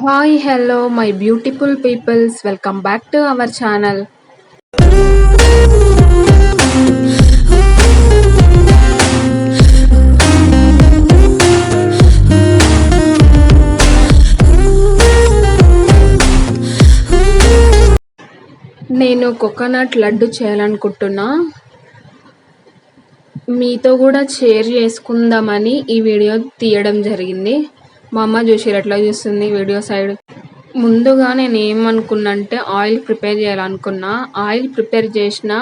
Hi, hello, my beautiful peoples. Welcome back to our channel. నేను coconut laddu చేయాలనుకుంటున్నా. మీతో కూడా షేర్ చేసుకుందామని ఈ వీడియో తీయడం జరిగింది. మా అమ్మ చూసిర్రు ఎట్లా చూస్తుంది వీడియో సైడ్. ముందుగా నేను ఏమనుకున్నా అంటే ఆయిల్ ప్రిపేర్ చేయాలనుకున్నా. ఆయిల్ ప్రిపేర్ చేసిన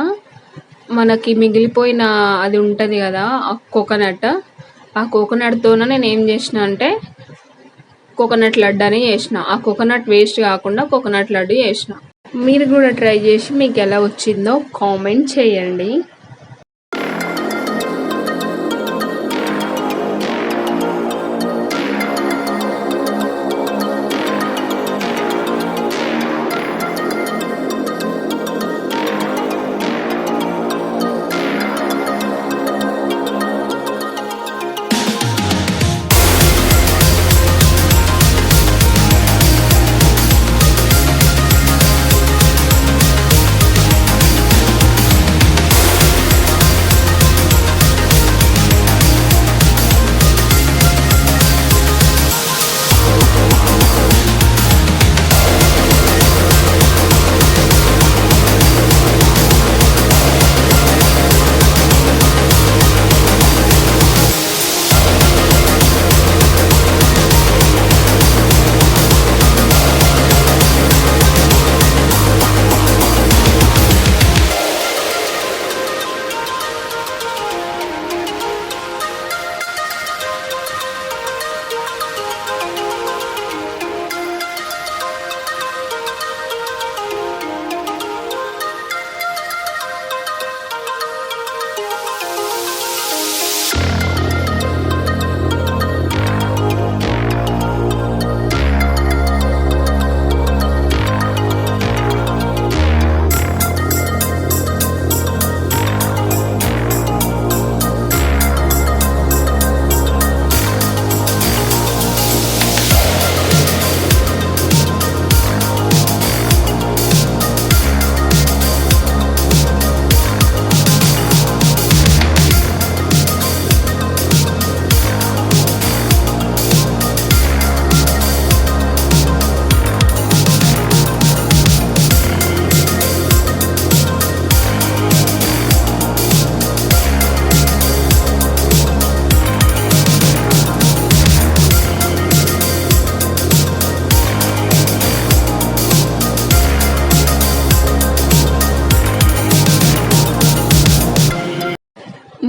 మనకి మిగిలిపోయిన అది ఉంటుంది కదా కోకోనట్, ఆ కోకోనట్తోన నేను ఏం చేసిన అంటే కోకోనట్ లడ్డు అని చేసిన. ఆ కోకోనట్ వేస్ట్ కాకుండా కోకోనట్ లడ్డు చేసిన. మీరు కూడా ట్రై చేసి మీకు ఎలా వచ్చిందో కామెంట్ చేయండి.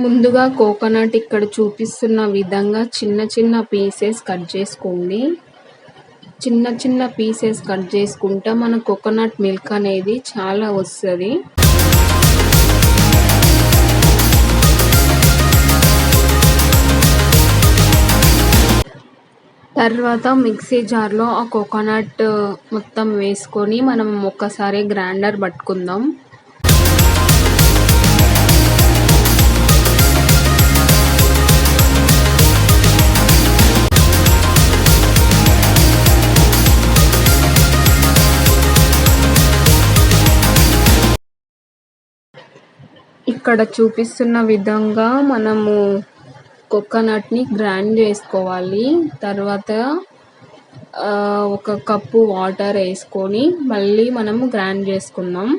ముందుగా కోకోనట్ ఇక్కడ చూపిస్తున్న విధంగా చిన్న చిన్న పీసెస్ కట్ చేసుకోండి. చిన్న చిన్న పీసెస్ కట్ చేసుకుంటే మన కోకోనట్ మిల్క్ అనేది చాలా వస్తుంది. తర్వాత మిక్సీ జార్లో ఆ కోకోనట్ మొత్తం వేసుకొని మనం ఒక్కసారి గ్రైండర్ పట్టుకుందాం. ఇక్కడ చూపిస్తున్న విధంగా మనము కోకోనట్ని గ్రైండ్ చేసుకోవాలి. తర్వాత ఒక కప్పు వాటర్ వేసుకొని మళ్ళీ మనము గ్రైండ్ చేసుకుందాం.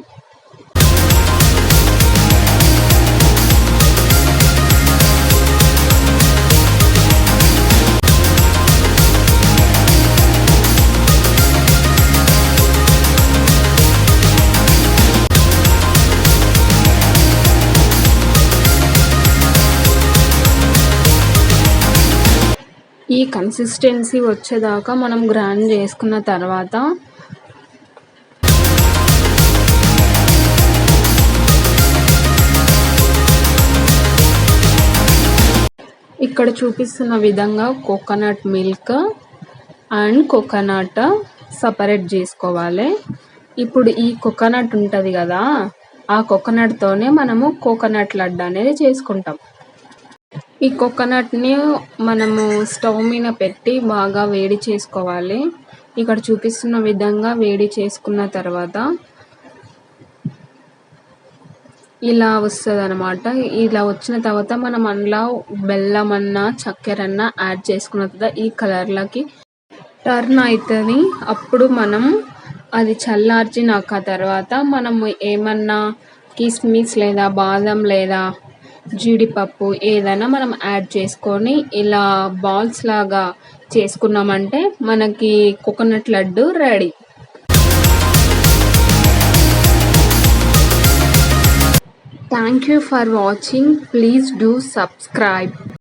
ఈ కన్సిస్టెన్సీ వచ్చేదాకా మనం గ్రైండ్ చేసుకున్న తర్వాత ఇక్కడ చూపిస్తున్న విధంగా coconut milk and coconut separate చేసుకోవాలి. ఇప్పుడు ఈ కోకోనట్ ఉంటుంది కదా, ఆ కోకోనట్తోనే మనము కోకోనట్ లడ్డు అనేది చేసుకుంటాం. ఈ కోకోనట్ని మనము స్టవ్ మీద పెట్టి బాగా వేడి చేసుకోవాలి. ఇక్కడ చూపిస్తున్న విధంగా వేడి చేసుకున్న తర్వాత ఇలా వస్తుంది అనమాట. ఇలా వచ్చిన తర్వాత మనం అందులో బెల్లం అన్నా చక్కెర అన్నా యాడ్ చేసుకున్న తర్వాత ఈ కలర్లకి టర్న్ అవుతుంది. అప్పుడు మనం అది చల్లార్చినాక తర్వాత మనం ఏమన్నా కిస్మిస్ లేదా బాదం లేదా జీడిపప్పు ఏదైనా మనం యాడ్ చేసుకొని ఇలా బాల్స్ లాగా చేసుకున్నామంటే మనకి coconut laddu ready. Thank you for watching. Please do subscribe.